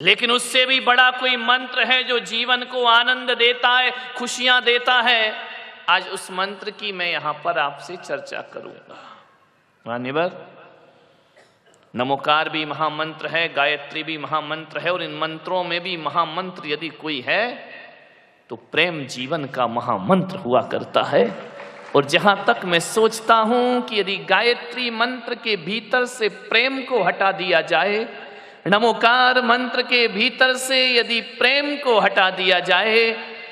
लेकिन उससे भी बड़ा कोई मंत्र है जो जीवन को आनंद देता है, खुशियां देता है। आज उस मंत्र की मैं यहां पर आपसे चर्चा करूंगा। मान्यवर, नमोकार भी महामंत्र है, गायत्री भी महामंत्र है, और इन मंत्रों में भी महामंत्र यदि कोई है तो प्रेम जीवन का महामंत्र हुआ करता है। और जहां तक मैं सोचता हूं कि यदि गायत्री मंत्र के भीतर से प्रेम को हटा दिया जाए, नमोकार मंत्र के भीतर से यदि प्रेम को हटा दिया जाए,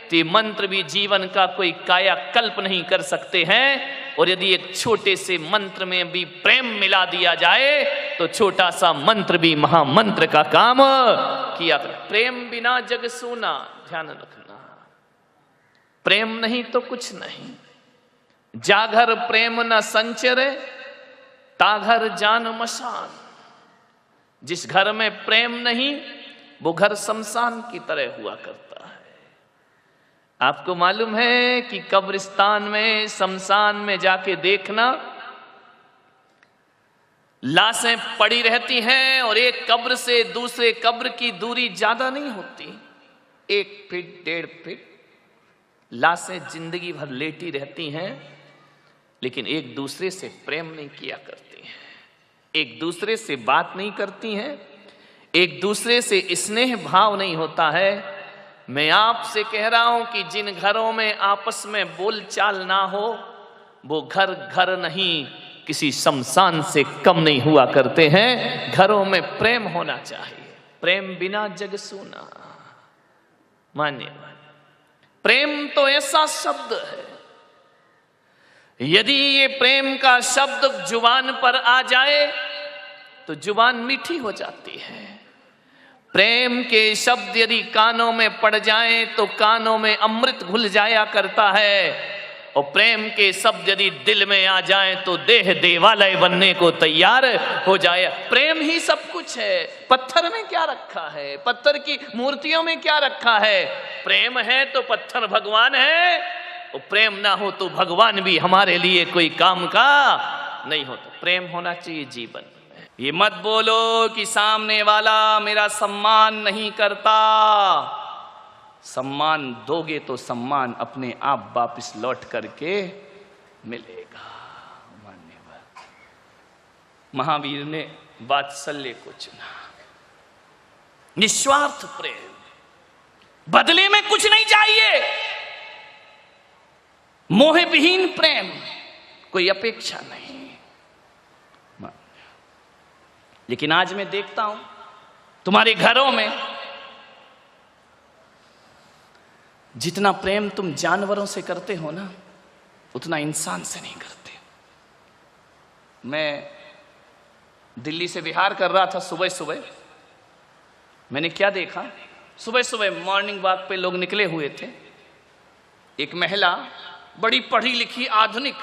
तो ये मंत्र भी जीवन का कोई कायाकल्प नहीं कर सकते हैं। और यदि एक छोटे से मंत्र में भी प्रेम मिला दिया जाए तो छोटा सा मंत्र भी महामंत्र का काम किया। प्रेम बिना जग सूना, ध्यान रखना। प्रेम नहीं तो कुछ नहीं। जाघर प्रेम न संचरे, ताघर जान मशान। जिस घर में प्रेम नहीं वो घर शमशान की तरह हुआ करता है। आपको मालूम है कि कब्रिस्तान में, शमशान में जाके देखना, लाशें पड़ी रहती हैं और एक कब्र से दूसरे कब्र की दूरी ज्यादा नहीं होती, 1 फीट 1.5 फीट। लाशें जिंदगी भर लेटी रहती हैं, लेकिन एक दूसरे से प्रेम नहीं किया करती हैं, एक दूसरे से बात नहीं करती हैं, एक दूसरे से स्नेह भाव नहीं होता है। मैं आपसे कह रहा हूं कि जिन घरों में आपस में बोलचाल ना हो वो घर घर नहीं, किसी शमशान से कम नहीं हुआ करते हैं। घरों में प्रेम होना चाहिए। प्रेम बिना जग सूना। मानिए, प्रेम तो ऐसा शब्द है, यदि ये प्रेम का शब्द जुबान पर आ जाए तो जुबान मीठी हो जाती है। प्रेम के शब्द यदि कानों में पड़ जाएं तो कानों में अमृत घुल जाया करता है। और प्रेम के शब्द यदि दिल में आ जाएं तो देह देवालय बनने को तैयार हो जाए। प्रेम ही सब कुछ है। पत्थर में क्या रखा है, पत्थर की मूर्तियों में क्या रखा है? प्रेम है तो पत्थर भगवान है, और प्रेम ना हो तो भगवान भी हमारे लिए कोई काम का नहीं होता। प्रेम होना चाहिए जीवन में। ये मत बोलो कि सामने वाला मेरा सम्मान नहीं करता। सम्मान दोगे तो सम्मान अपने आप वापिस लौट करके मिलेगा। मान्यवर, महावीर ने वात्सल्य को चुना, निस्वार्थ प्रेम, बदले में कुछ नहीं चाहिए, मोह विहीन प्रेम, कोई अपेक्षा नहीं। लेकिन आज मैं देखता हूं तुम्हारे घरों में जितना प्रेम तुम जानवरों से करते हो ना, उतना इंसान से नहीं करते। मैं दिल्ली से बिहार कर रहा था, सुबह सुबह मैंने क्या देखा, सुबह सुबह मॉर्निंग वॉक पे लोग निकले हुए थे। एक महिला बड़ी पढ़ी लिखी आधुनिक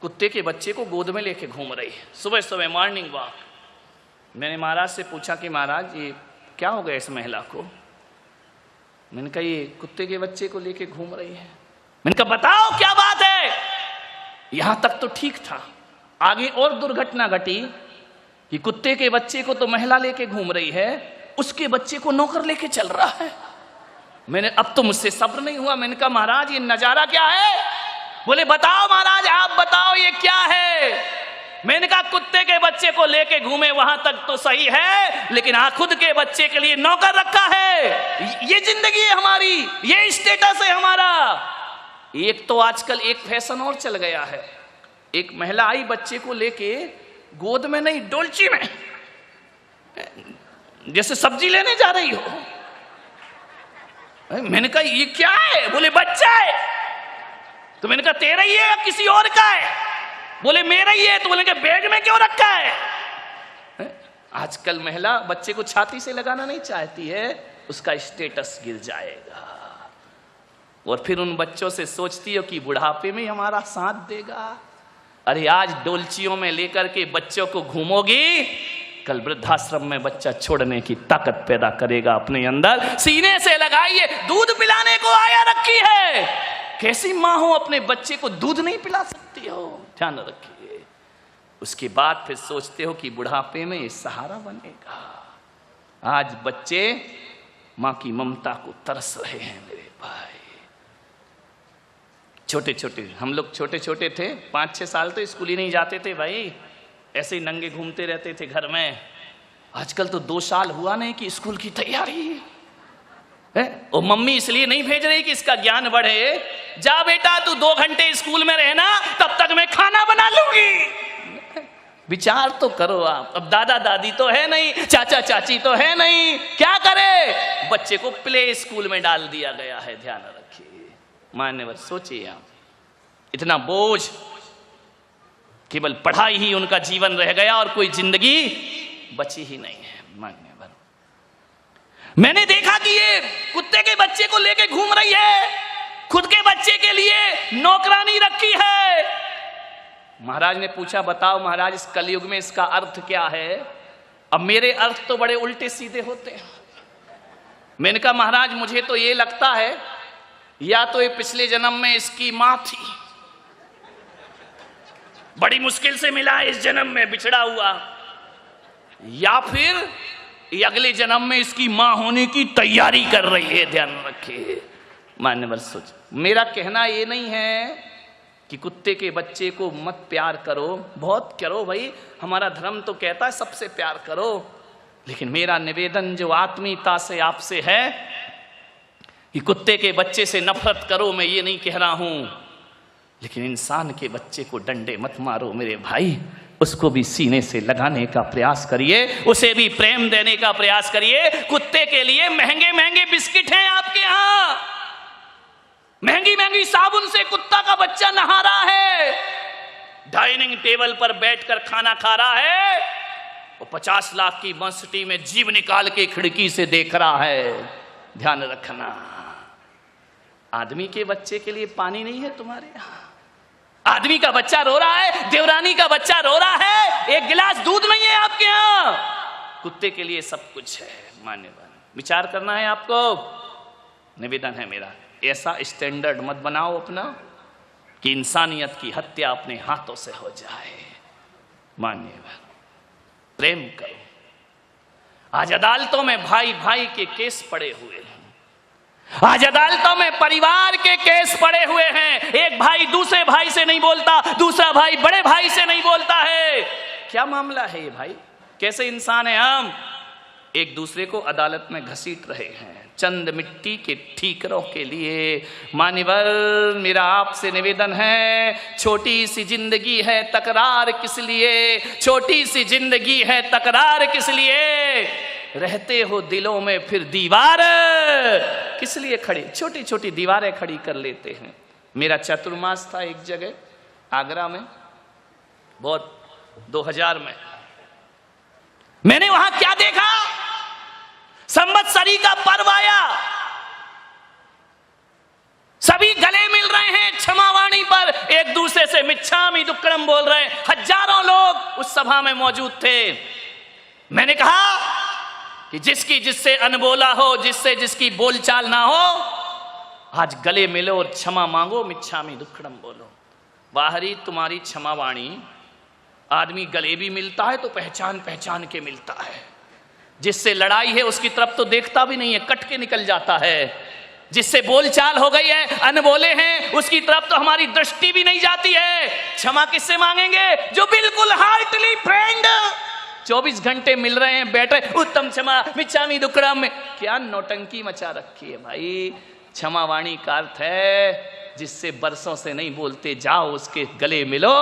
कुत्ते के बच्चे को गोद में लेके घूम रही है, सुबह सुबह मॉर्निंग वॉक। मैंने महाराज से पूछा कि महाराज ये क्या हो गया इस महिला को? मैंने कहा ये कुत्ते के बच्चे को लेके घूम रही है। मैंने कहा बताओ क्या बात है? यहां तक तो ठीक था, आगे और दुर्घटना घटी कि कुत्ते के बच्चे को तो महिला लेके घूम रही है, उसके बच्चे को नौकर लेके चल रहा है। मैंने अब तो मुझसे सब्र नहीं हुआ। मैंने कहा महाराज ये नजारा क्या है? बोले बताओ महाराज, आप बताओ ये क्या है? मैंने कहा कुत्ते के बच्चे को लेके घूमे वहां तक तो सही है, लेकिन खुद के बच्चे के लिए नौकर रखा है। ये जिंदगी है हमारी, ये स्टेटस है हमारा। एक तो आजकल एक फैशन और चल गया है, एक महिला आई बच्चे को लेके गोद में नहीं, डोलची में, जैसे सब्जी लेने जा रही हो। मैंने कहा ये क्या है? बोले बच्चा है। तो मैंने कहा तेरा ही है या किसी और का है? बोले मेरा ही है। तो बोले बैग में क्यों रखा है? आजकल महिला बच्चे को छाती से लगाना नहीं चाहती है, उसका स्टेटस गिर जाएगा। और फिर उन बच्चों से सोचती हो कि बुढ़ापे में हमारा साथ देगा। अरे आज डोलचियों में लेकर के बच्चों को घूमोगी, कल वृद्धाश्रम में बच्चा छोड़ने की ताकत पैदा करेगा अपने अंदर। सीने से लगाइए, दूध पिलाने को आया रखी है। कैसी माँ हो अपने बच्चे को दूध नहीं पिला सकती हो? ध्यान रखिए। उसके बाद फिर सोचते हो कि बुढ़ापे में ये सहारा बनेगा। आज बच्चे मां की ममता को तरस रहे हैं मेरे भाई। छोटे छोटे हम लोग छोटे छोटे थे, 5-6 साल तो स्कूल ही नहीं जाते थे भाई, ऐसे ही नंगे घूमते रहते थे घर में। आजकल तो 2 साल हुआ नहीं कि स्कूल की तैयारी है। और मम्मी इसलिए नहीं भेज रही कि इसका ज्ञान बढ़े, जा बेटा तू 2 घंटे स्कूल में रहना, तब तक मैं खाना बना लूंगी। विचार तो करो आप। अब दादा दादी तो है नहीं, चाचा चाची तो है नहीं, क्या करे? बच्चे को प्ले स्कूल में डाल दिया गया है। ध्यान रखिए मान्यवर, सोचिए आप, इतना बोझ, केवल पढ़ाई ही उनका जीवन रह गया और कोई जिंदगी बची ही नहीं है। मान्यवर, मैंने देखा कि ये कुत्ते के बच्चे को लेके घूम रही है, खुद के बच्चे के लिए नौकरानी रखी है। महाराज ने पूछा, बताओ महाराज इस कलयुग में इसका अर्थ क्या है? अब मेरे अर्थ तो बड़े उल्टे सीधे होते हैं। मैंने कहा महाराज मुझे तो ये लगता है या तो ये पिछले जन्म में इसकी मां थी, बड़ी मुश्किल से मिला इस जन्म में बिछड़ा हुआ, या फिर ये अगले जन्म में इसकी मां होने की तैयारी कर रही है। ध्यान रखिए मान्यवर, सोच, मेरा कहना ये नहीं है कि कुत्ते के बच्चे को मत प्यार करो, बहुत करो भाई, हमारा धर्म तो कहता है सबसे प्यार करो। लेकिन मेरा निवेदन जो आत्मीयता से आपसे है कि कुत्ते के बच्चे से नफरत करो, मैं ये नहीं कह रहा हूं, लेकिन इंसान के बच्चे को डंडे मत मारो मेरे भाई, उसको भी सीने से लगाने का प्रयास करिए, उसे भी प्रेम देने का प्रयास करिए। कुत्ते के लिए महंगे महंगे बिस्किट हैं आपके यहां, महंगी महंगी साबुन से कुत्ता का बच्चा नहा रहा है, डाइनिंग टेबल पर बैठकर खाना खा रहा है, और 50 लाख की बंसटी में जीभ निकाल के खिड़की से देख रहा है। ध्यान रखना, आदमी के बच्चे के लिए पानी नहीं है तुम्हारे यहां, आदमी का बच्चा रो रहा है, देवरानी का बच्चा रो रहा है, एक गिलास दूध नहीं है आपके यहां। कुत्ते के लिए सब कुछ है। मान्यवर, विचार करना है आपको, निवेदन है मेरा, ऐसा स्टैंडर्ड मत बनाओ अपना कि इंसानियत की हत्या अपने हाथों से हो जाए। मान्यवर, प्रेम करो। आज अदालतों में भाई भाई के केस पड़े हुए हैं, आज अदालतों में परिवार के केस पड़े हुए हैं। एक भाई दूसरे भाई से नहीं बोलता, दूसरा भाई बड़े भाई से नहीं बोलता है। क्या मामला है ये भाई? कैसे इंसान है हम? एक दूसरे को अदालत में घसीट रहे हैं चंद मिट्टी के ठीकरों के लिए। मान्यवर, मेरा आपसे निवेदन है, छोटी सी जिंदगी है, तकरार किस लिए? छोटी सी जिंदगी है, तकरार किस लिए? रहते हो दिलों में फिर दीवार किस लिए खड़ी? छोटी छोटी दीवारें खड़ी कर लेते हैं। मेरा चतुर्मास था एक जगह आगरा में, बहुत 2000 में। मैंने वहां क्या देखा? संवत्सरी का पर्व आया, सभी गले मिल रहे हैं क्षमावाणी पर, एक दूसरे से मिच्छामि दुक्कडम बोल रहे हैं। हजारों लोग उस सभा में मौजूद थे। मैंने कहा कि जिसकी जिससे अनबोला हो, जिससे जिसकी बोलचाल ना हो, आज गले मिलो और क्षमा मांगो, मिच्छामि दुक्कडम बोलो। बाहरी तुम्हारी क्षमावाणी, आदमी गले भी मिलता है तो पहचान पहचान के मिलता है। जिससे लड़ाई है उसकी तरफ तो देखता भी नहीं है, कट के निकल जाता है। जिससे बोलचाल हो गई है, अनबोले हैं, उसकी तरफ तो हमारी दृष्टि भी नहीं जाती है। क्षमा किससे मांगेंगे? जो बिल्कुल हार्टली फ्रेंड 24 घंटे मिल रहे हैं, बैठ रहे, उत्तम क्षमा मिच्छामि दुक्कडम में। क्या नौटंकी मचा रखी है भाई। क्षमावाणी का अर्थ है जिससे बरसों से नहीं बोलते, जाओ उसके गले मिलो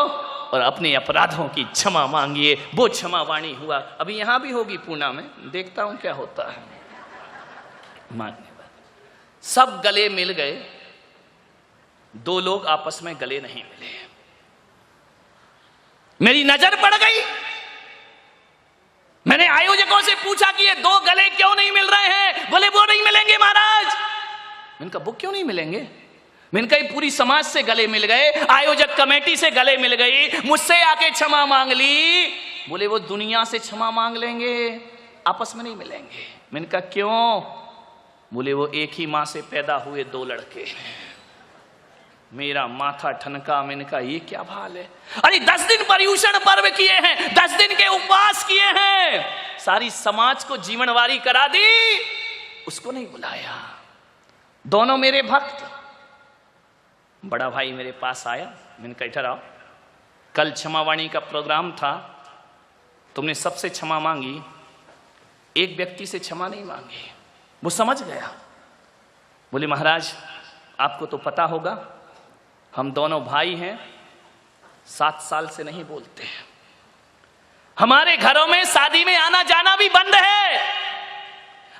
और अपने अपराधों की क्षमा मांगिए, वो क्षमावाणी हुआ। अभी यहां भी होगी पूना में, देखता हूं क्या होता है। मान्यवर, सब गले मिल गए, 2 लोग आपस में गले नहीं मिले। मेरी नजर पड़ गई, मैंने आयोजकों से पूछा कि ये 2 गले क्यों नहीं मिल रहे हैं? बोले वो नहीं मिलेंगे महाराज। मैंने कहा वो क्यों नहीं मिलेंगे? मैंने कहा पूरी समाज से गले मिल गए, आयोजक कमेटी से गले मिल गई, मुझसे आके क्षमा मांग ली। बोले वो दुनिया से क्षमा मांग लेंगे, आपस में नहीं मिलेंगे। मैंने कहा क्यों? बोले वो एक ही मां से पैदा हुए 2 लड़के। मेरा माथा ठनका। मैंने कहा ये क्या भाल है? अरे 10 दिन पर्यूषण पर्व किए हैं, 10 दिन के उपवास किए हैं, सारी समाज को जीवनवारी करा दी, उसको नहीं बुलाया। दोनों मेरे भक्त। बड़ा भाई मेरे पास आया, मैंने कहा इधर आओ, कल क्षमावाणी का प्रोग्राम था, तुमने सबसे क्षमा मांगी, एक व्यक्ति से क्षमा नहीं मांगी। वो समझ गया, बोले महाराज आपको तो पता होगा हम दोनों भाई हैं, 7 साल से नहीं बोलते हैं, हमारे घरों में शादी में आना जाना भी बंद है,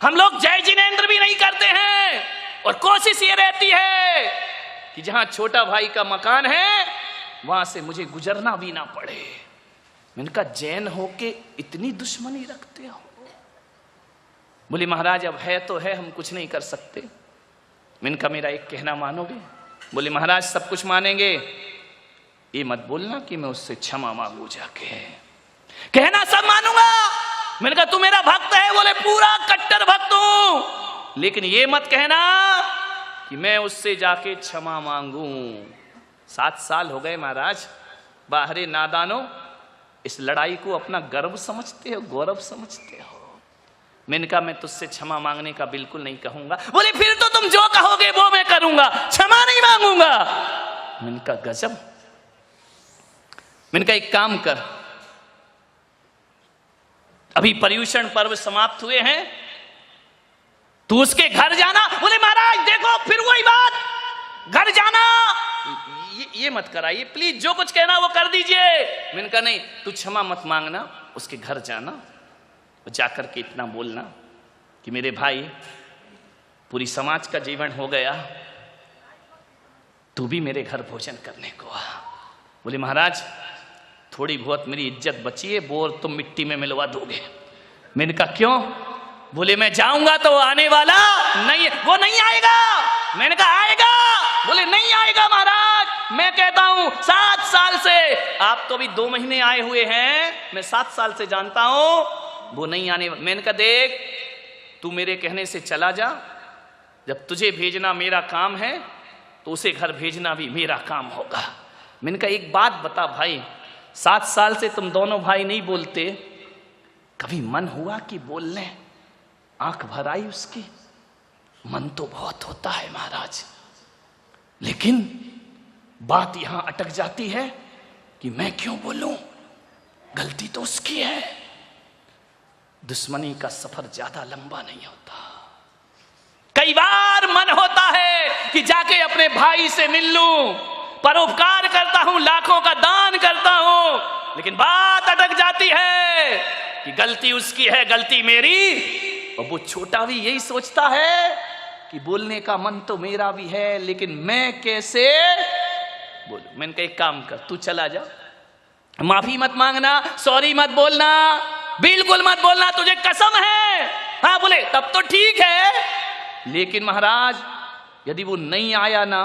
हम लोग जय जिनेंद्र भी नहीं करते हैं, और कोशिश ये रहती है कि जहां छोटा भाई का मकान है वहां से मुझे गुजरना भी ना पड़े। मैंने कहा जैन होके इतनी दुश्मनी रखते हो? बोले महाराज अब है तो है, हम कुछ नहीं कर सकते। मैंने कहा मेरा एक कहना मानोगे? बोले महाराज सब कुछ मानेंगे, ये मत बोलना कि मैं उससे क्षमा मांगू जाके। कहना सब मानूंगा। मैंने कहा तू मेरा भक्त है? बोले पूरा कट्टर भक्त हूं, लेकिन ये मत कहना कि मैं उससे जाके क्षमा मांगू। 7 साल हो गए महाराज। बाहरे नादानो, इस लड़ाई को अपना गर्व समझते हो, गौरव समझते हो? मैंने कहा मैं तुझसे क्षमा मांगने का बिल्कुल नहीं कहूंगा। बोले फिर तो तुम जो कहोगे वो मैं करूंगा, क्षमा नहीं मांगूंगा। मैंने कहा गजब। मैंने कहा एक काम कर, अभी पर्युषण पर्व समाप्त हुए हैं, तू उसके घर जाना। बोले महाराज देखो फिर वही बात, घर जाना ये मत कराइए प्लीज, जो कुछ कहना वो कर दीजिए। मैंने कहा नहीं, तू क्षमा मत मांगना, उसके घर जाना, जाकर के इतना बोलना कि मेरे भाई पूरी समाज का जीवन हो गया, तू भी मेरे घर भोजन करने को आ। बोले महाराज थोड़ी बहुत मेरी इज्जत बची है, बोर तुम मिट्टी में मिलवा दोगे। मैंने कहा क्यों? बोले मैं जाऊंगा तो आने वाला नहीं, वो नहीं आएगा। मैंने कहा आएगा। बोले नहीं आएगा महाराज, मैं कहता हूं 7 साल से, आप तो अभी 2 महीने आए हुए हैं, मैं 7 साल से जानता हूं वो नहीं आने। मैंने कहा देख तू मेरे कहने से चला जा, जब तुझे भेजना मेरा काम है तो उसे घर भेजना भी मेरा काम होगा। मैंने कहा एक बात बता भाई, 7 साल से तुम दोनों भाई नहीं बोलते, कभी मन हुआ कि बोल लें? आंख भर आई उसकी। मन तो बहुत होता है महाराज, लेकिन बात यहां अटक जाती है कि मैं क्यों बोलूं, गलती तो उसकी है। दुश्मनी का सफर ज्यादा लंबा नहीं होता। कई बार मन होता है कि जाके अपने भाई से मिल लूं, परोपकार करता हूं, लाखों का दान करता हूं, लेकिन बात अटक जाती है कि गलती उसकी है, गलती मेरी। और वो छोटा भी यही सोचता है कि बोलने का मन तो मेरा भी है, लेकिन मैं कैसे बोलूं। मैंने कहा एक काम कर, तू चला जा, माफी मत मांगना, सॉरी मत बोलना, बिल्कुल मत बोलना, तुझे कसम है। हाँ बोले तब तो ठीक है, लेकिन महाराज यदि वो नहीं आया ना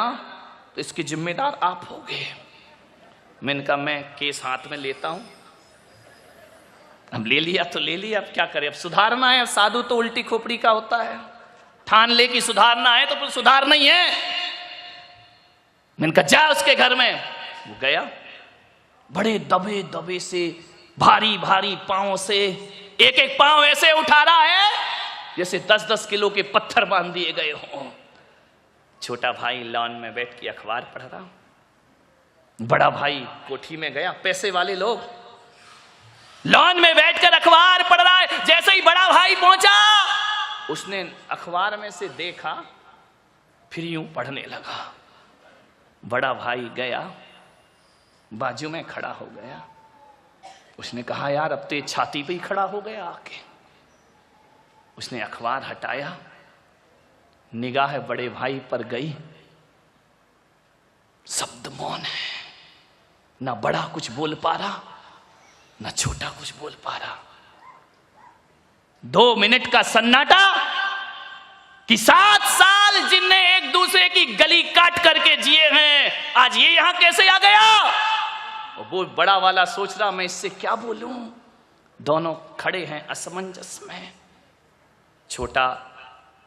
तो इसके जिम्मेदार आप होगे। मैंने कहा मैं केस हाथ में लेता हूं। अब ले लिया तो ले लिया, अब क्या करें, अब सुधारना है। साधु तो उल्टी खोपड़ी का होता है, ठान ले कि सुधारना है तो फिर सुधार नहीं है। मैंने कहा जा उसके घर में। वो गया, बड़े दबे दबे से, भारी भारी पांव से, एक एक पांव ऐसे उठा रहा है जैसे 10-10 किलो के पत्थर बांध दिए गए हों। छोटा भाई लॉन में बैठ के अखबार पढ़ रहा, बड़ा भाई कोठी में गया। पैसे वाले लोग लॉन में बैठकर अखबार पढ़ रहा है। जैसे ही बड़ा भाई पहुंचा, उसने अखबार में से देखा, फिर यूं पढ़ने लगा। बड़ा भाई गया, बाजू में खड़ा हो गया। उसने कहा यार अब तो ये छाती पे ही खड़ा हो गया आके। उसने अखबार हटाया, निगाह बड़े भाई पर गई, शब्द मौन है, ना बड़ा कुछ बोल पा रहा, ना छोटा कुछ बोल पा रहा। 2 मिनट का सन्नाटा कि 7 साल जिनने एक दूसरे की गली काट करके जिए हैं, आज ये यहां कैसे आ गया। और वो बड़ा वाला सोच रहा मैं इससे क्या बोलूं। दोनों खड़े हैं असमंजस में। छोटा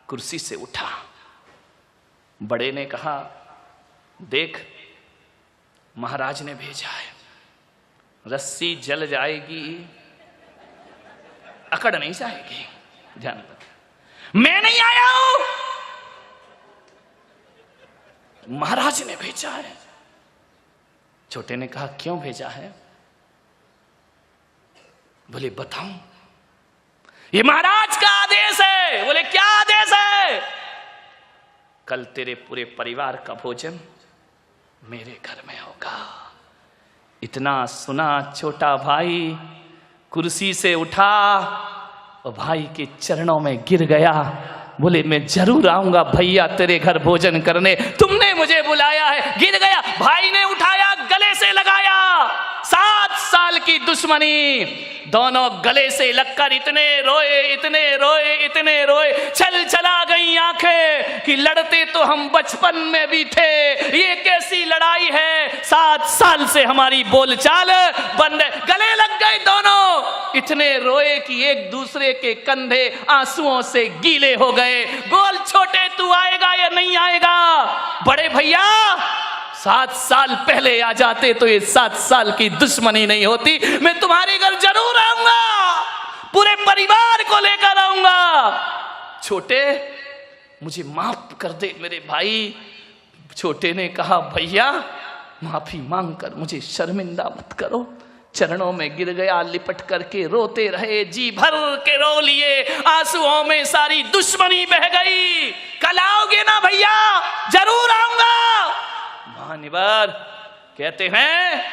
कुर्सी से उठा, बड़े ने कहा देख महाराज ने भेजा है, रस्सी जल जाएगी अकड़ नहीं जाएगी, ध्यान रखें। मैं नहीं आया हूं, महाराज ने भेजा है। छोटे ने कहा क्यों भेजा है? बोले बताऊं? ये महाराज का आदेश है। बोले क्या आदेश है? कल तेरे पूरे परिवार का भोजन मेरे घर में होगा। इतना सुना छोटा भाई कुर्सी से उठा और भाई के चरणों में गिर गया। बोले मैं जरूर आऊंगा भैया तेरे घर भोजन करने, तुमने मुझे बुलाया है। गिर गया, भाई ने उठाया, गले से लगाया। 7 साल की दुश्मनी, दोनों गले से लगकर इतने रोए, इतने रोए, इतने रोए, छल छला गई आंखें कि लड़ते तो हम बचपन में भी थे, ये कैसी लड़ाई है। 7 साल से हमारी बोलचाल बंद है। गले लग गए दोनों, इतने रोए कि एक दूसरे के कंधे आंसुओं से गीले हो गए। बोल छोटे तू आएगा या नहीं आएगा? बड़े भैया 7 साल पहले आ जाते तो ये 7 साल की दुश्मनी नहीं होती। मैं तुम्हारे घर जरूर आऊंगा, पूरे परिवार को लेकर आऊंगा। छोटे मुझे माफ कर दे मेरे भाई। छोटे ने कहा भैया माफी मांग कर मुझे शर्मिंदा मत करो। चरणों में गिर गया, लिपट करके रोते रहे, जी भर के रो लिए, आंसुओं में सारी दुश्मनी बह गई। कल आओगे ना भैया? जरूर आऊंगा। महानिवर कहते हैं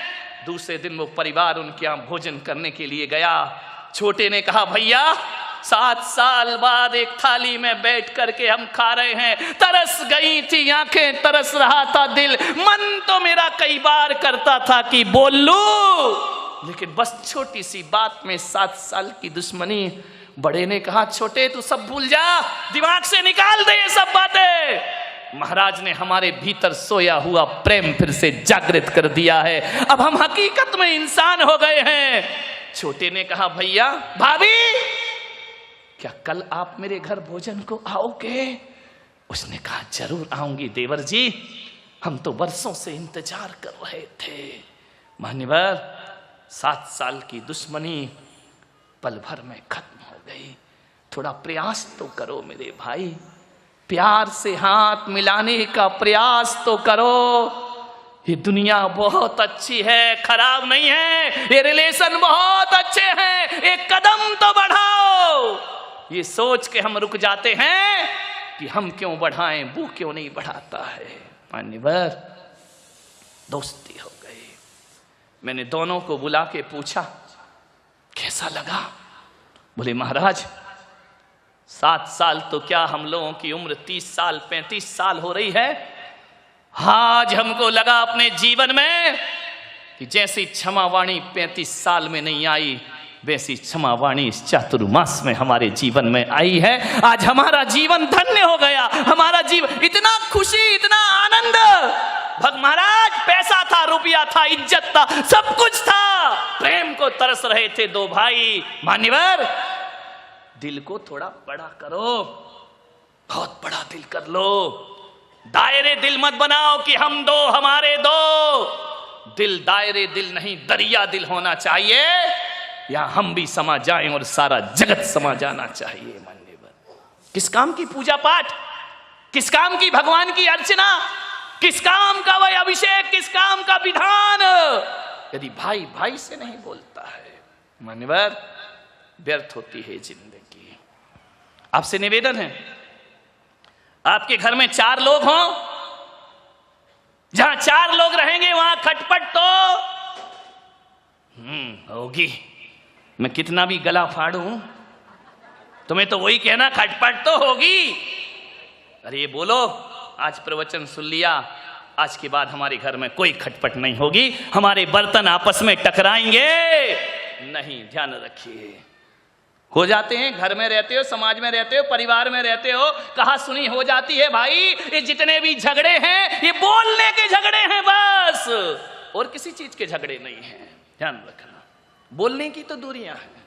दूसरे दिन वो परिवार उनके यहां भोजन करने के लिए गया। छोटे ने कहा भैया 7 साल बाद एक थाली में बैठ करके हम खा रहे हैं। तरस गई थी आंखें, तरस रहा था दिल, मन तो मेरा कई बार करता था कि बोल लूं, लेकिन बस छोटी सी बात में 7 साल की दुश्मनी। बड़े ने कहा छोटे तू सब भूल जा, दिमाग से निकाल दे ये सब बातें। महाराज ने हमारे भीतर सोया हुआ प्रेम फिर से जागृत कर दिया है। अब हम हकीकत में इंसान हो गए हैं। छोटे ने कहा भैया भाभी क्या कल आप मेरे घर भोजन को आओगे? उसने कहा जरूर आऊंगी देवर जी, हम तो वर्षों से इंतजार कर रहे थे। मान्यवर 7 साल की दुश्मनी पल भर में खत्म हो गई। थोड़ा प्रयास तो करो मेरे भाई, प्यार से हाथ मिलाने का प्रयास तो करो। ये दुनिया बहुत अच्छी है, खराब नहीं है। ये रिलेशन बहुत अच्छे हैं, एक कदम तो बढ़ाओ। ये सोच के हम रुक जाते हैं कि हम क्यों बढ़ाएं, वो क्यों नहीं बढ़ाता है। मान्यवर दोस्ती हो गई। मैंने दोनों को बुला के पूछा कैसा लगा? बोले महाराज 7 साल तो क्या, हम लोगों की उम्र 30 साल 35 साल हो रही है। आज हमको लगा अपने जीवन में कि जैसी क्षमावाणी 35 साल में नहीं आई, वैसी क्षमावाणी इस चातुर्मास में हमारे जीवन में आई है। आज हमारा जीवन धन्य हो गया। हमारा जीवन इतना खुशी, इतना आनंद। भग महाराज पैसा था, रुपया था, इज्जत था, सब कुछ था, प्रेम को तरस रहे थे 2 भाई। मान्यवर दिल को थोड़ा बड़ा करो, बहुत बड़ा दिल कर लो। दायरे दिल मत बनाओ कि हम 2 हमारे 2। दिल दायरे दिल नहीं, दरिया दिल होना चाहिए। या हम भी समा जाएं और सारा जगत समा जाना चाहिए। मान्यवर किस काम की पूजा पाठ, किस काम की भगवान की अर्चना, किस काम का वह अभिषेक, किस काम का विधान, यदि भाई भाई से नहीं बोलता है मान्यवर व्यर्थ होती है जिंदगी। आपसे निवेदन है आपके घर में 4 लोग हों, जहां 4 लोग रहेंगे वहां खटपट तो होगी। मैं कितना भी गला फाड़ूं तुम्हें तो वही कहना खटपट तो होगी। अरे ये बोलो आज प्रवचन सुन लिया, आज के बाद हमारे घर में कोई खटपट नहीं होगी, हमारे बर्तन आपस में टकराएंगे नहीं। ध्यान रखिए हो जाते हैं, घर में रहते हो, समाज में रहते हो, परिवार में रहते हो, कहा सुनी हो जाती है भाई। ये जितने भी झगड़े हैं ये बोलने के झगड़े हैं बस, और किसी चीज के झगड़े नहीं हैं। ध्यान रखना, बोलने की तो दूरियां हैं।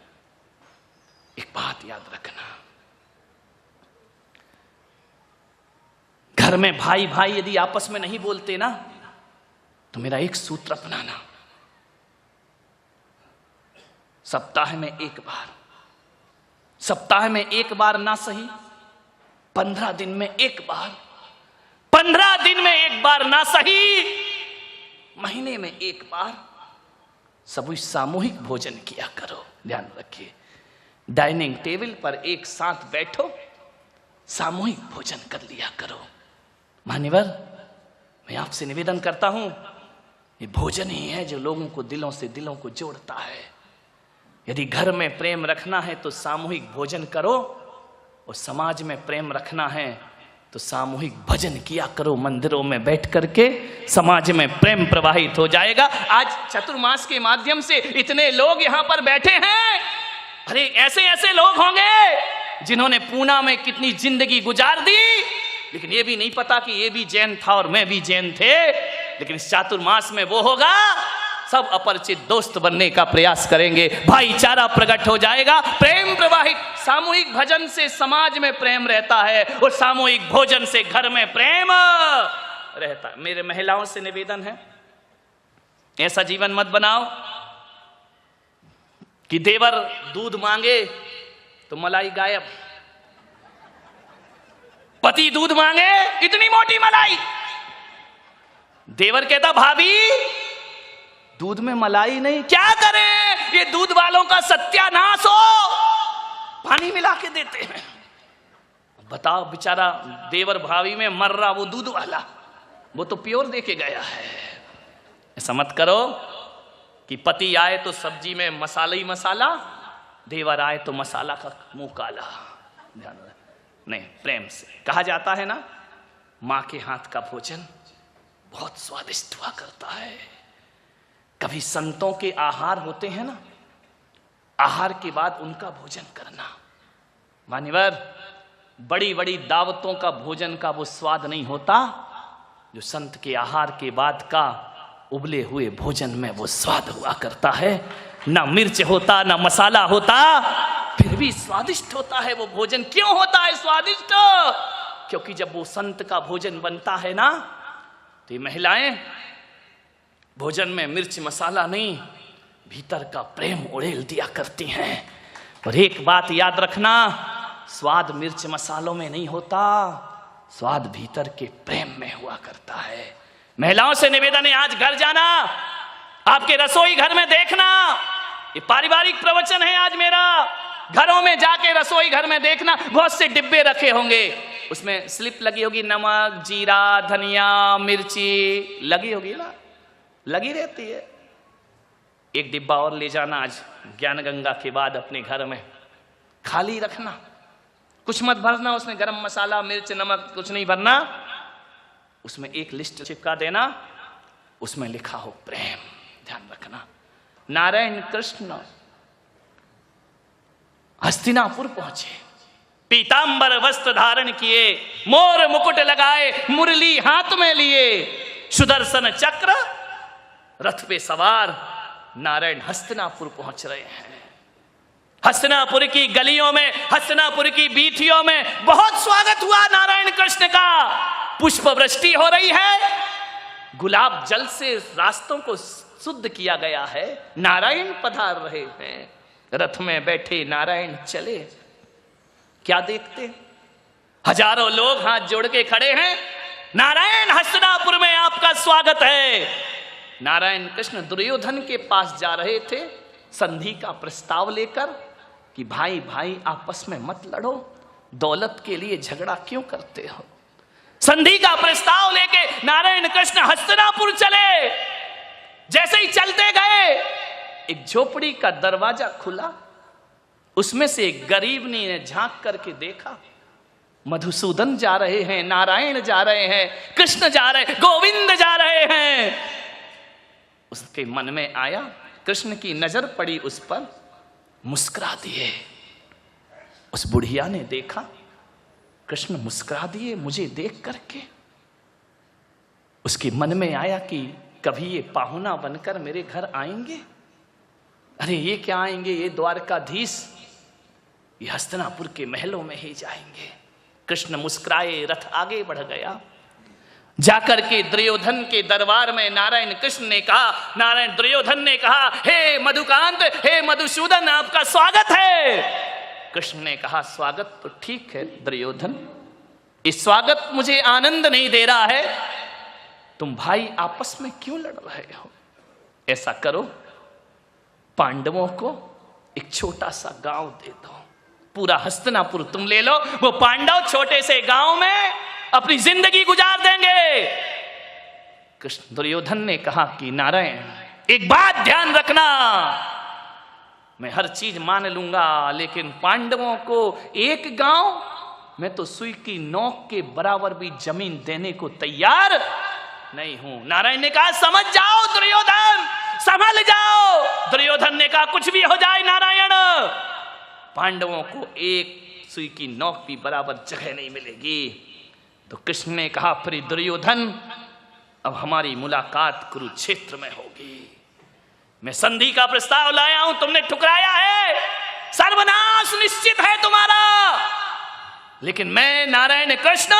एक बात याद रखना, घर में भाई भाई यदि आपस में नहीं बोलते ना तो मेरा एक सूत्र अपनाना, सप्ताह में 1 बार सप्ताह में एक बार ना सही, 15 दिन में एक बार, 15 दिन में एक बार ना सही, महीने में एक बार सभी सामूहिक भोजन किया करो। ध्यान रखिए, डाइनिंग टेबल पर एक साथ बैठो, सामूहिक भोजन कर लिया करो। मान्यवर, मैं आपसे निवेदन करता हूं, ये भोजन ही है जो लोगों को दिलों से दिलों को जोड़ता है। यदि घर में प्रेम रखना है तो सामूहिक भोजन करो, और समाज में प्रेम रखना है तो सामूहिक भजन किया करो। मंदिरों में बैठ करके समाज में प्रेम प्रवाहित हो जाएगा। आज चतुर्मास के माध्यम से इतने लोग यहां पर बैठे हैं, अरे ऐसे ऐसे लोग होंगे जिन्होंने पूना में कितनी जिंदगी गुजार दी, लेकिन ये भी नहीं पता कि ये भी जैन था और मैं भी जैन थे। लेकिन इस चातुर्मास में वो होगा, सब अपरिचित दोस्त बनने का प्रयास करेंगे, भाईचारा प्रकट हो जाएगा, प्रेम प्रवाहित। सामूहिक भजन से समाज में प्रेम रहता है और सामूहिक भोजन से घर में प्रेम रहता है। मेरे महिलाओं से निवेदन है, ऐसा जीवन मत बनाओ कि देवर दूध मांगे तो मलाई गायब, पति दूध मांगे इतनी मोटी मलाई, देवर कहता भाभी दूध में मलाई नहीं, क्या करें, ये दूध वालों का सत्यानाश हो, पानी मिला के देते हैं। बताओ, बेचारा देवर भाभी में मर रहा, वो दूध वाला, वो तो प्योर दे के गया है। ऐसा मत करो कि पति आए तो सब्जी में मसाला ही मसाला, देवर आए तो मसाला का मुंह काला। ध्यान नहीं, प्रेम से। कहा जाता है ना, माँ के हाथ का भोजन बहुत स्वादिष्ट हुआ करता है। कभी संतों के आहार होते हैं ना, आहार के बाद उनका भोजन करना। मान्यवर, बड़ी बड़ी दावतों का भोजन का वो स्वाद नहीं होता जो संत के आहार के बाद का उबले हुए भोजन में वो स्वाद हुआ करता है। ना मिर्च होता, ना मसाला होता, फिर भी स्वादिष्ट होता है वो भोजन। क्यों होता है स्वादिष्ट? क्योंकि जब वो संत का भोजन बनता है ना, तो ये महिलाएं भोजन में मिर्च मसाला नहीं, भीतर का प्रेम उड़ेल दिया करती हैं। और एक बात याद रखना, स्वाद मिर्च मसालों में नहीं होता, स्वाद भीतर के प्रेम में हुआ करता है। महिलाओं से निवेदन है, आज घर जाना, आपके रसोई घर में देखना, ये पारिवारिक प्रवचन है आज मेरा। घरों में जाके रसोई घर में देखना, बहुत से डिब्बे रखे होंगे, उसमें स्लिप लगी होगी, नमक, जीरा, धनिया, मिर्ची लगी होगी ना, लगी रहती है। एक डिब्बा और ले जाना आज ज्ञान गंगा के बाद अपने घर में, खाली रखना, कुछ मत भरना उसमें, गरम मसाला, मिर्च, नमक कुछ नहीं भरना। उसमें एक लिस्ट चिपका देना, उसमें लिखा हो प्रेम। ध्यान रखना। नारायण कृष्ण हस्तिनापुर पहुंचे, पीतांबर वस्त्र धारण किए, मोर मुकुट लगाए, मुरली हाथ में लिए, सुदर्शन चक्र रथ पे सवार नारायण हस्तिनापुर पहुंच रहे हैं। हस्तिनापुर की गलियों में, हस्तिनापुर की बीथियों में बहुत स्वागत हुआ नारायण कृष्ण का। पुष्प वृष्टि हो रही है, गुलाब जल से रास्तों को शुद्ध किया गया है। नारायण पधार रहे हैं, रथ में बैठे नारायण चले। क्या देखते, हजारों लोग हाथ जोड़ के खड़े हैं, नारायण हस्तिनापुर में आपका स्वागत है। नारायण कृष्ण दुर्योधन के पास जा रहे थे संधि का प्रस्ताव लेकर कि भाई भाई आपस में मत लड़ो, दौलत के लिए झगड़ा क्यों करते हो। संधि का प्रस्ताव लेके नारायण कृष्ण हस्तिनापुर चले। जैसे ही चलते गए, एक झोपड़ी का दरवाजा खुला, उसमें से एक गरीबनी ने झांक करके देखा, मधुसूदन जा रहे हैं, नारायण जा रहे हैं, कृष्ण जा रहे, गोविंद जा रहे हैं। उसके मन में आया, कृष्ण की नजर पड़ी उस पर, मुस्कुरा दिए। उस बुढ़िया ने देखा कृष्ण मुस्कुरा दिए मुझे देख करके। उसके मन में आया कि कभी ये पाहुना बनकर मेरे घर आएंगे। अरे ये क्या आएंगे, ये द्वारकाधीश, ये हस्तिनापुर के महलों में ही जाएंगे। कृष्ण मुस्कुराए, रथ आगे बढ़ गया। जाकर के दुर्योधन के दरबार में नारायण कृष्ण ने कहा, नारायण दुर्योधन ने कहा, हे मधुकांत, हे मधुसूदन, आपका स्वागत है। कृष्ण ने कहा स्वागत तो ठीक है दुर्योधन, इस स्वागत मुझे आनंद नहीं दे रहा है। तुम भाई आपस में क्यों लड़ रहे हो? ऐसा करो, पांडवों को एक छोटा सा गांव दे दो, पूरा हस्तिनापुर तुम ले लो, वो पांडव छोटे से गांव में अपनी जिंदगी गुजार देंगे। कृष्ण दुर्योधन ने कहा कि नारायण एक बात ध्यान रखना, मैं हर चीज मान लूंगा, लेकिन पांडवों को एक गांव, मैं तो सुई की नोक के बराबर भी जमीन देने को तैयार नहीं हूं। नारायण ने कहा समझ जाओ दुर्योधन, संभल जाओ। दुर्योधन ने कहा कुछ भी हो जाए नारायण, पांडवों को एक सुई की नोक भी बराबर जगह नहीं मिलेगी। तो कृष्ण ने कहा फिर दुर्योधन, अब हमारी मुलाकात कुरुक्षेत्र में होगी। मैं संधि का प्रस्ताव लाया हूं, तुमने ठुकराया है, सर्वनाश निश्चित है तुम्हारा। लेकिन मैं नारायण कृष्ण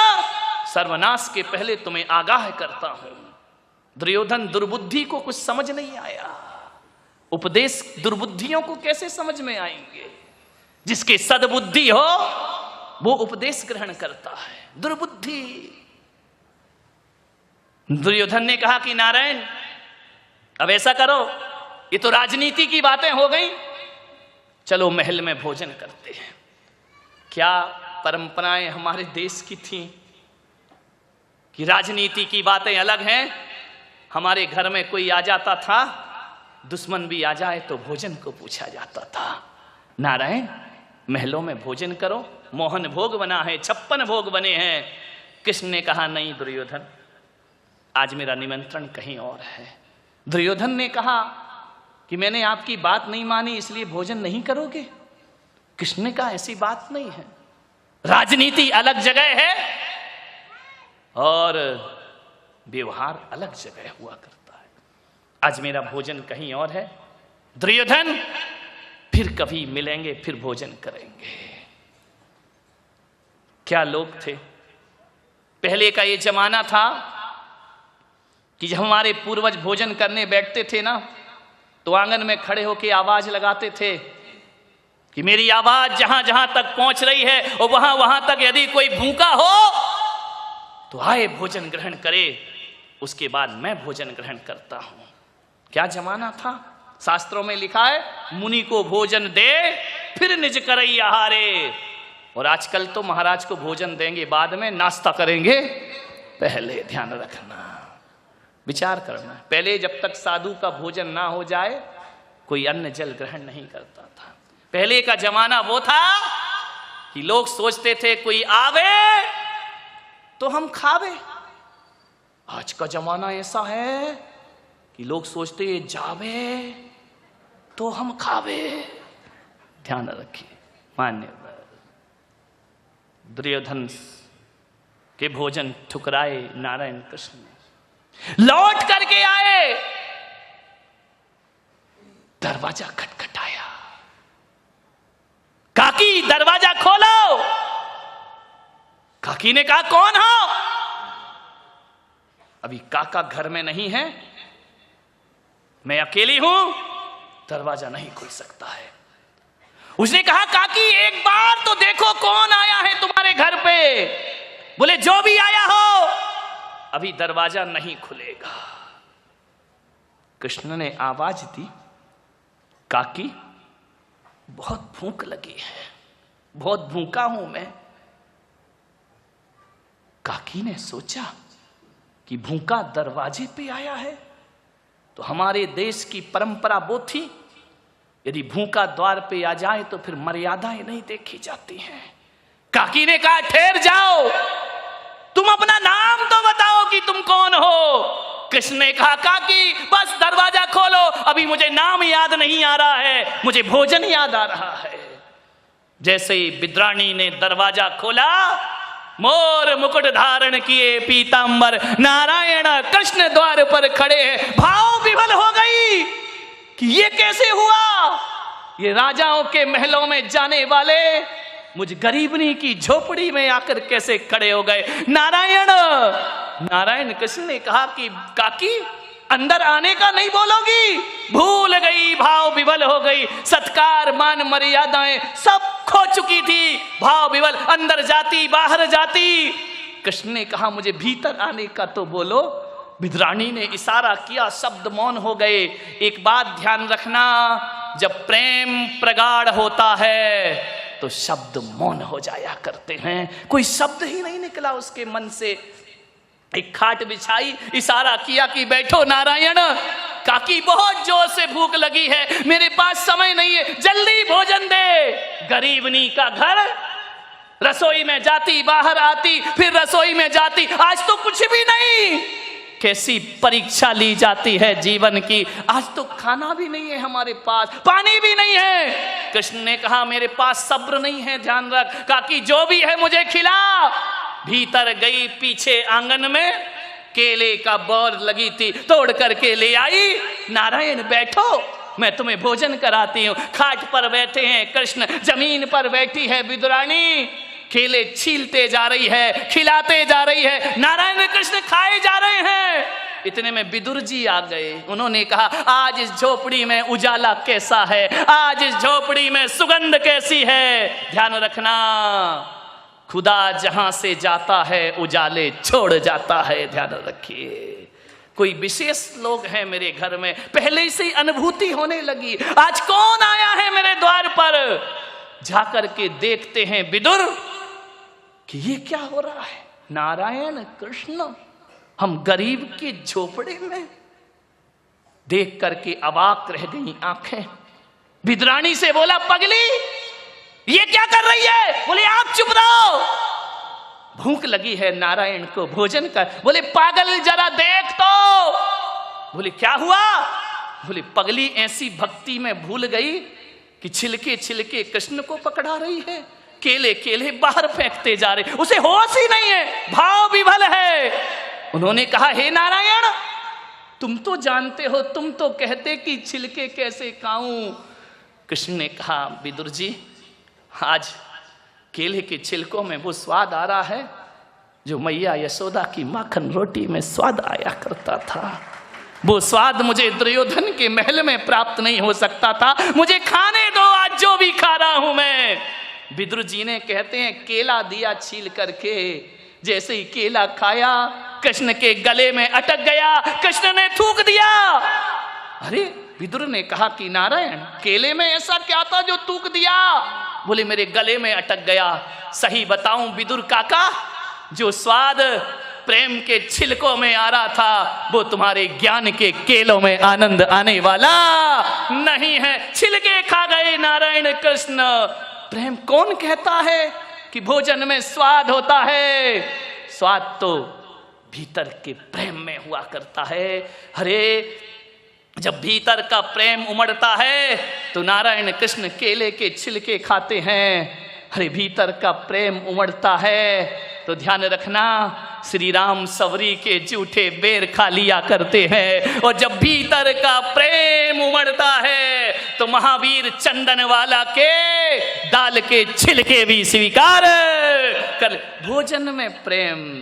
सर्वनाश के पहले तुम्हें आगाह करता हूं। दुर्योधन दुर्बुद्धि को कुछ समझ नहीं आया। उपदेश दुर्बुद्धियों को कैसे समझ में आएंगे? जिसके सद्बुद्धि हो वो उपदेश ग्रहण करता है। दुर्बुद्धि। दुर्योधन ने कहा कि नारायण अब ऐसा करो, ये तो राजनीति की बातें हो गई, चलो महल में भोजन करते हैं। क्या परंपराएं हमारे देश की थी कि राजनीति की बातें अलग हैं। हमारे घर में कोई आ जाता था, दुश्मन भी आ जाए तो भोजन को पूछा जाता था। नारायण महलों में भोजन करो, मोहन भोग बना है, 56 भोग बने हैं। कृष्ण ने कहा नहीं दुर्योधन, आज मेरा निमंत्रण कहीं और है। दुर्योधन ने कहा कि मैंने आपकी बात नहीं मानी इसलिए भोजन नहीं करोगे। कृष्ण ने कहा ऐसी बात नहीं है, राजनीति अलग जगह है और व्यवहार अलग जगह हुआ करता है। आज मेरा भोजन कहीं और है। दुर्योधन फिर कभी मिलेंगे, फिर भोजन करेंगे। क्या लोग थे पहले का। ये जमाना था कि जब हमारे पूर्वज भोजन करने बैठते थे ना, तो आंगन में खड़े होकर आवाज लगाते थे कि मेरी आवाज जहां जहां तक पहुंच रही है और वहां वहां तक यदि कोई भूखा हो तो आए भोजन ग्रहण करे, उसके बाद मैं भोजन ग्रहण करता हूं। क्या जमाना था। शास्त्रों में लिखा है मुनि को भोजन दे फिर निज करई आहारे। और आजकल तो महाराज को भोजन देंगे बाद में, नाश्ता करेंगे पहले। ध्यान रखना, विचार करना। पहले जब तक साधु का भोजन ना हो जाए कोई अन्न जल ग्रहण नहीं करता था। पहले का जमाना वो था कि लोग सोचते थे कोई आवे तो हम खावे। आज का जमाना ऐसा है कि लोग सोचते हैं जावे तो हम खावे। ध्यान रखिए। मान्यवर दुर्योधन के भोजन ठुकराए नारायण कृष्ण ने। लौट करके आए, दरवाजा खटखटाया। काकी दरवाजा खोलो। काकी ने कहा कौन हो? अभी काका घर में नहीं है, मैं अकेली हूं, दरवाजा नहीं खुल सकता है। उसने कहा काकी एक बार तो देखो कौन आया है तुम्हारे घर पे। बोले जो भी आया हो अभी दरवाजा नहीं खुलेगा। कृष्ण ने आवाज दी काकी बहुत भूख लगी है, बहुत भूखा हूं मैं। काकी ने सोचा कि भूखा दरवाजे पे आया है, तो हमारे देश की परंपरा वो थी यदि भूखा द्वार पे आ जाए तो फिर मर्यादाएं नहीं देखी जाती हैं। काकी ने कहा ठहर जाओ, तुम अपना नाम तो बताओ कि तुम कौन हो। कृष्ण ने कहा काकी बस दरवाजा खोलो, अभी मुझे नाम याद नहीं आ रहा है, मुझे भोजन याद आ रहा है। जैसे ही विद्राणी ने दरवाजा खोला, मोर मुकुट धारण किए पीतांबर नारायण कृष्ण द्वार पर खड़े हैं। भाव विभल हो गई कि ये कैसे हुआ। ये राजाओं के महलों में जाने वाले मुझ गरीबनी की झोपड़ी में आकर कैसे खड़े हो गए। नारायण कृष्ण ने कहा कि काकी अंदर आने का नहीं बोलोगी? भूल गई, भाव विवल हो गई, सत्कार मान मर्यादाएं सब खो चुकी थी, भाव विवल, अंदर जाती बाहर जाती। कृष्ण ने कहा मुझे भीतर आने का तो बोलो। विद्राणी ने इशारा किया, शब्द मौन हो गए। एक बात ध्यान रखना, जब प्रेम प्रगाढ़ होता है तो शब्द मौन हो जाया करते हैं। कोई शब्द ही नहीं निकला उसके मन से। एक खाट बिछाई, इशारा किया कि बैठो नारायण, काकी बहुत जोर से भूख लगी है, मेरे पास समय नहीं है, जल्दी भोजन दे। गरीबनी का घर, रसोई में जाती बाहर आती, फिर रसोई में जाती, आज तो कुछ भी नहीं। कैसी परीक्षा ली जाती है जीवन की। आज तो खाना भी नहीं है हमारे पास, पानी भी नहीं है। कृष्ण ने कहा मेरे पास सब्र नहीं है, ध्यान रख, काकी जो भी है मुझे खिला। भीतर गई, पीछे आंगन में केले का बोर लगी थी, तोड़ करके ले आई। नारायण बैठो, मैं तुम्हें भोजन कराती हूँ। खाट पर बैठे हैं कृष्ण, जमीन पर बैठी है विदुरानी, केले छीलते जा रही है, खिलाते जा रही है, नारायण कृष्ण खाए जा रहे हैं। इतने में विदुर जी आ गए। उन्होंने कहा आज इस झोपड़ी में उजाला कैसा है, आज इस झोपड़ी में सुगंध कैसी है। ध्यान रखना, खुदा जहां से जाता है उजाले छोड़ जाता है, ध्यान रखिए। कोई विशेष लोग हैं मेरे घर में, पहले से ही अनुभूति होने लगी। आज कौन आया है मेरे द्वार पर? जाकर के देखते हैं विदुर कि ये क्या हो रहा है। नारायण कृष्ण, हम गरीब के झोपड़े में। देख करके अवाक रह गई आंखें। विद्राणी से बोला पगली ये क्या कर रही है? बोले आप चुप रहो, भूख लगी है नारायण को, भोजन कर। बोले पागल जरा देख तो। बोले क्या हुआ? बोले पगली ऐसी भक्ति में भूल गई कि छिलके छिलके कृष्ण को पकड़ा रही है, केले केले बाहर फेंकते जा रहे, उसे होश ही नहीं है, भाव विभल है। उन्होंने कहा हे नारायण, तुम तो जानते हो, तुम तो कहते कि छिलके कैसे खाऊं। कृष्ण ने कहा विदुर जी, आज केले के छिलकों में वो स्वाद आ रहा है जो मैया यशोदा की माखन रोटी में स्वाद आया करता था। वो स्वाद मुझे दुर्योधन के महल में प्राप्त नहीं हो सकता था, मुझे खाने दो आज जो भी खा रहा हूं मैं। विदुर जी ने कहते हैं केला दिया छील करके, जैसे ही केला खाया कृष्ण के गले में अटक गया, कृष्ण ने थूक दिया। अरे विदुर ने कहा कि नारायण केले में ऐसा क्या था जो थूक दिया? बोले मेरे गले में अटक गया। सही बताऊं विदुर काका, जो स्वाद प्रेम के छिलकों में आ रहा था वो तुम्हारे ज्ञान के केलों में आनंद आने वाला नहीं है। छिलके खा गए नारायण कृष्ण। प्रेम कौन कहता है कि भोजन में स्वाद होता है? स्वाद तो भीतर के प्रेम में हुआ करता है। अरे जब भीतर का प्रेम उमड़ता है तो नारायण कृष्ण केले के छिलके खाते हैं। अरे भीतर का प्रेम उमड़ता है तो ध्यान रखना, श्री राम सवरी के जूठे बेर खा लिया करते हैं। और जब भीतर का प्रेम उमड़ता है तो महावीर चंदन वाला के दाल के छिलके भी स्वीकार कर। भोजन में प्रेम